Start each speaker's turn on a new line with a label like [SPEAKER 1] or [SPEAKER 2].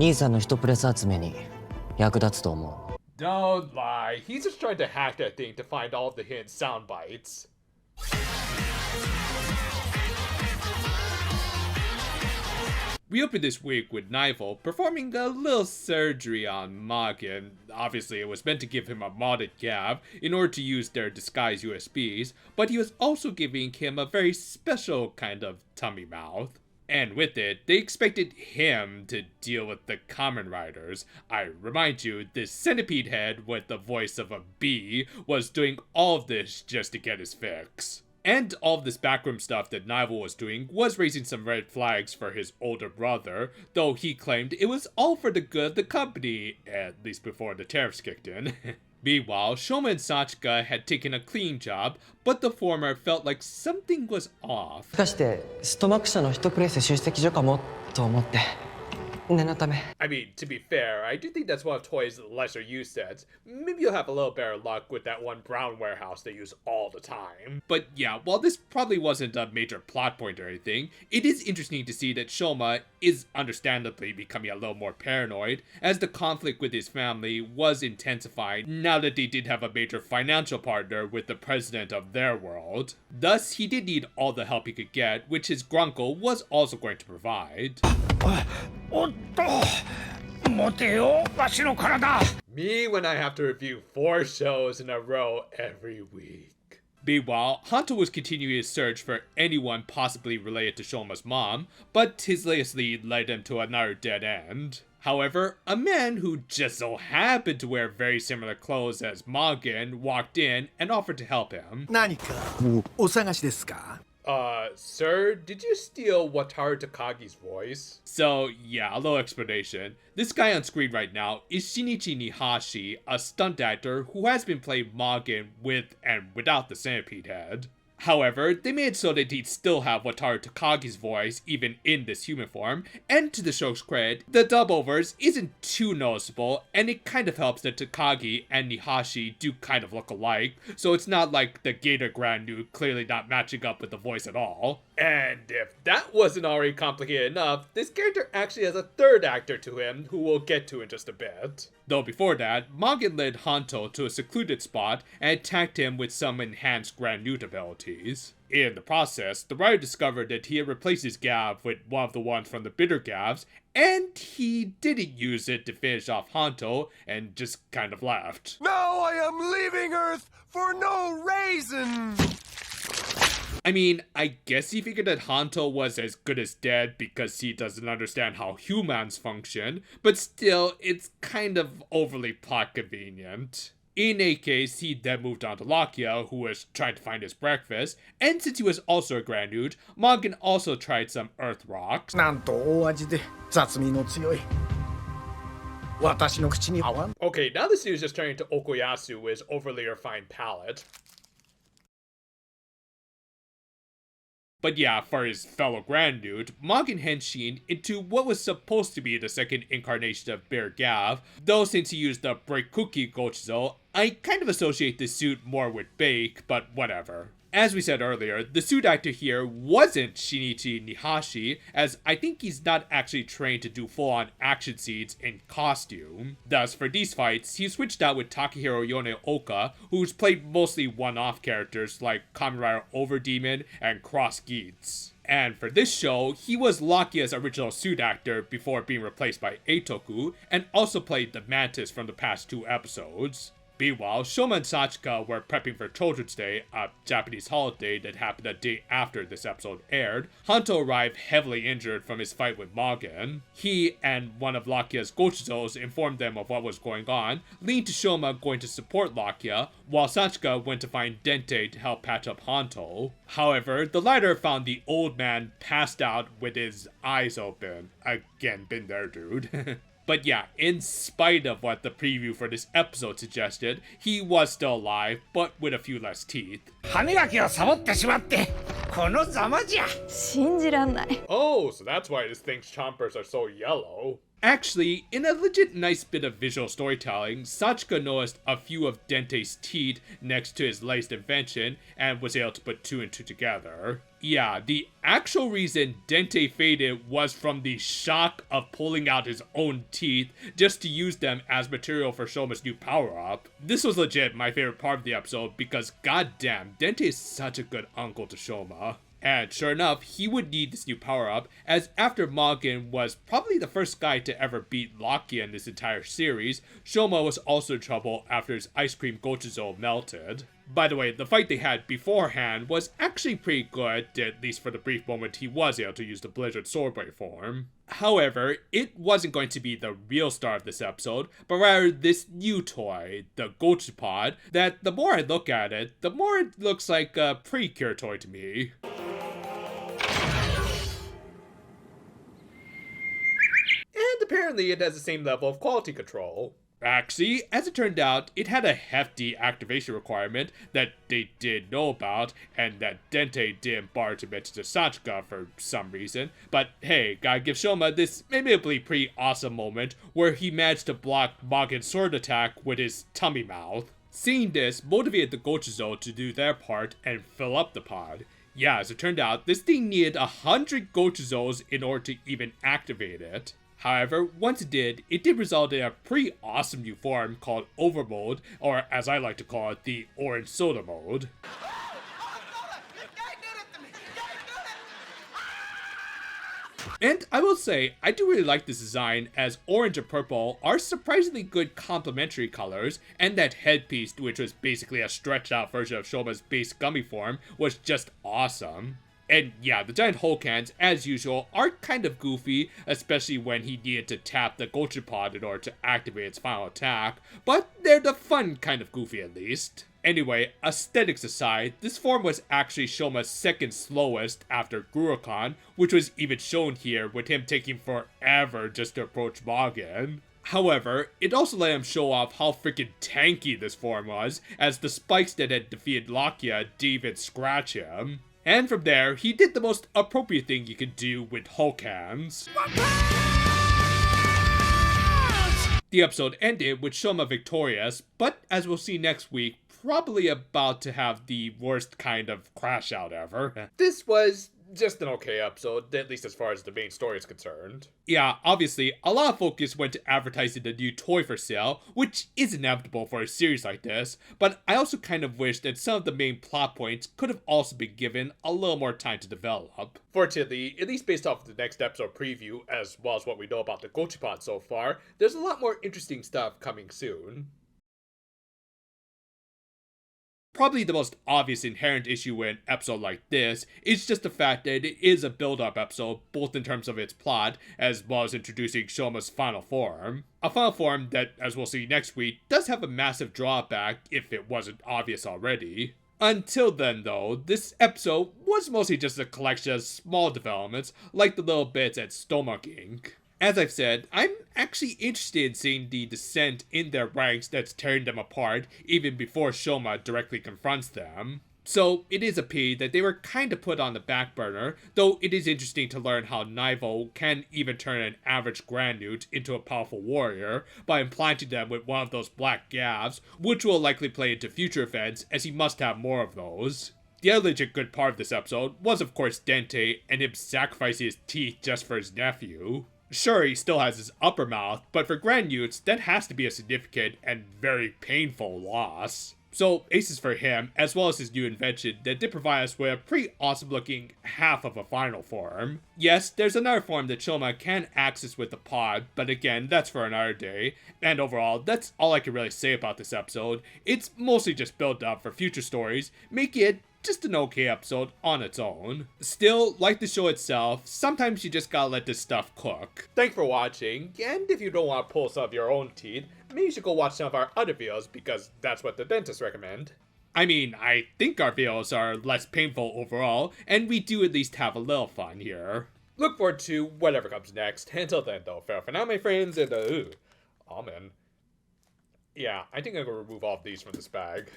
[SPEAKER 1] 兄さんの一プレス集めに役立つと思う。
[SPEAKER 2] Don't lie, he's just trying to hack that thing to find all the hidden sound bites. We opened this week with Knivel performing a little surgery on Magen. Obviously, it was meant to give him a modded Gavv in order to use their disguised USBs, but he was also giving him a very special kind of tummy mouth. And with it, they expected him to deal with the Kamen Riders. I remind you, this centipede head with the voice of a bee was doing all of this just to get his fix. And all of this backroom stuff that Knivel was doing was raising some red flags for his older brother, though he claimed it was all for the good of the company, at least before the tariffs kicked in. Meanwhile, Shoma and Sachika had taken a clean job, but the former felt like something was off.
[SPEAKER 1] しかしてストマック社の一プレス出席所かもと思って念のため。
[SPEAKER 2] I mean, to be fair, I do think that's one of Toy's lesser used sets. Maybe you'll have a little better luck with that one brown warehouse they use all the time. But yeah, while this probably wasn't a major plot point or anything, it is interesting to see that Shoma is understandably becoming a little more paranoid, as the conflict with his family was intensifying now that they did have a major financial partner with the president of their world. Thus, he did need all the help he could get, which his grunkle was also going to provide. Me when I have to review 4 shows in a row every week. Meanwhile, Hanto was continuing his search for anyone possibly related to Shoma's mom, but his latest lead led him to another dead end. However, a man who just so happened to wear very similar clothes as Magen walked in and offered to help him.
[SPEAKER 3] 何かお探しですか?
[SPEAKER 2] Sir, did you steal Wataru Takagi's voice? So, yeah, a little explanation. This guy on screen right now is Shinichi Nihashi, a stunt actor who has been playing Magen with and without the centipede head. However, they made it so that he'd still have Wataru Takagi's voice even in this human form, and to the show's credit, the dub-overs isn't too noticeable, and it kind of helps that Takagi and Nihashi do kind of look alike, so it's not like the Gator Grand New clearly not matching up with the voice at all. And if that wasn't already complicated enough, this character actually has a third actor to him, who we'll get to in just a bit. Though before that, Magen led Hanto to a secluded spot and attacked him with some enhanced Grand Newt abilities. In the process, the writer discovered that he had replaced his Gavv with one of the ones from the Bitter Gavs, and he didn't use it to finish off Hanto and just kind of left.
[SPEAKER 3] Now I am leaving Earth for no reason!
[SPEAKER 2] I mean, I guess he figured that Hanto was as good as dead because he doesn't understand how humans function, but still, it's kind of overly plot convenient. In a case, he then moved on to Lakia, who was trying to find his breakfast, and since he was also a Grand Newt, Magen also tried some Earth Rocks.
[SPEAKER 3] なんと大味で雑味の強い。私の口に合わん。
[SPEAKER 2] Okay, now this dude's just turning to Okuyasu with his overly refined palate. But yeah, for his fellow Grand Newt, Magen henshin into what was supposed to be the second incarnation of Bear Gavv, though since he used the Breikuki Gochizo, I kind of associate the suit more with Bake, but whatever. As we said earlier, the suit actor here wasn't Shinichi Nihashi, as I think he's not actually trained to do full-on action scenes in costume. Thus, for these fights, he switched out with Takahiro Yoneoka, who's played mostly one-off characters like Kamen Rider Overdemon and Cross Geats. And for this show, he was Lakia's original suit actor before being replaced by Eitoku, and also played the Mantis from the past 2 episodes. Meanwhile, Shoma and Sachika were prepping for Children's Day, a Japanese holiday that happened a day after this episode aired. Hanto arrived heavily injured from his fight with Magen. He and one of Lakia's Gochizos informed them of what was going on, leading to Shoma going to support Lakia, while Sachika went to find Dente to help patch up Hanto. However, the latter found the old man passed out with his eyes open. Again, been there, dude. But yeah, in spite of what the preview for this episode suggested, he was still alive, but with a few less teeth.
[SPEAKER 3] 歯磨きをサボってしまって、このざまじゃ。
[SPEAKER 4] 信じらんない。
[SPEAKER 2] Oh, so that's why this thing's chompers are so yellow. Actually, in a legit nice bit of visual storytelling, Sachika noticed a few of Dente's teeth next to his latest invention and was able to put two and two together. Yeah, the actual reason Dente faded was from the shock of pulling out his own teeth just to use them as material for Shoma's new power-up. This was legit my favorite part of the episode because goddamn, Dente is such a good uncle to Shoma. And sure enough, he would need this new power-up, as after Mugen was probably the first guy to ever beat Lakia in this entire series, Shoma was also in trouble after his ice cream Gochizo melted. By the way, the fight they had beforehand was actually pretty good, at least for the brief moment he was able to use the Blizzard Swordblade form. However, it wasn't going to be the real star of this episode, but rather this new toy, the Gochipod, that the more I look at it, the more it looks like a Precure toy to me. And apparently it has the same level of quality control. Actually, as it turned out, it had a hefty activation requirement that they did know about, and that Dente didn't bother to mention to Sachika for some reason. But hey, gotta give Shoma this admittedly pretty awesome moment where he managed to block Mugen's sword attack with his tummy mouth. Seeing this motivated the Gochizo to do their part and fill up the pod. Yeah, as it turned out, this thing needed 100 Gochizos in order to even activate it. However, once it did result in a pretty awesome new form called Overmode, or as I like to call it, the Orange Soda Mode. And I will say, I do really like this design, as orange and purple are surprisingly good complementary colors, and that headpiece, which was basically a stretched out version of Shoma's base gummy form, was just awesome. And yeah, the giant Hulk hands, as usual, are kind of goofy, especially when he needed to tap the Gochipod in order to activate its final attack, but they're the fun kind of goofy at least. Anyway, aesthetics aside, this form was actually Shoma's second slowest after Gurukan, which was even shown here with him taking forever just to approach Mugen. However, it also let him show off how freaking tanky this form was, as the spikes that had defeated Lakia didn't even scratch him. And from there, he did the most appropriate thing you could do with Hulk hands. The episode ended with Shoma victorious, but as we'll see next week, probably about to have the worst kind of crash out ever. This was just an okay episode, at least as far as the main story is concerned. Yeah, obviously, a lot of focus went to advertising the new toy for sale, which is inevitable for a series like this, but I also kind of wish that some of the main plot points could have also been given a little more time to develop. Fortunately, at least based off the next episode preview, as well as what we know about the Gochipod so far, there's a lot more interesting stuff coming soon. Probably the most obvious inherent issue in an episode like this is just the fact that it is a build-up episode, both in terms of its plot, as well as introducing Shoma's final form. A final form that, as we'll see next week, does have a massive drawback if it wasn't obvious already. Until then though, this episode was mostly just a collection of small developments, like the little bits at Stomach Inc. As I've said, I'm actually interested in seeing the dissent in their ranks that's tearing them apart, even before Shoma directly confronts them. So it is a pity that they were kinda put on the back burner, though it is interesting to learn how Naivo can even turn an average Grand Newt into a powerful warrior by implanting them with one of those black Gavvs, which will likely play into future events as he must have more of those. The other legit good part of this episode was of course Dente and him sacrificing his teeth just for his nephew. Sure, he still has his upper mouth, but for Grand Newts, that has to be a significant and very painful loss. So, aces for him, as well as his new invention that did provide us with a pretty awesome looking half of a final form. Yes, there's another form that Shoma can access with the pod, but again, that's for another day. And overall, that's all I can really say about this episode. It's mostly just built up for future stories, making it just an okay episode on its own. Still, like the show itself, sometimes you just gotta let this stuff cook. Thanks for watching, and if you don't want to pull some of your own teeth, maybe you should go watch some of our other videos because that's what the dentists recommend. I mean, I think our videos are less painful overall, and we do at least have a little fun here. Look forward to whatever comes next. Until then though, farewell for now my friends, and amen. Yeah, I think I'm gonna remove all of these from this bag.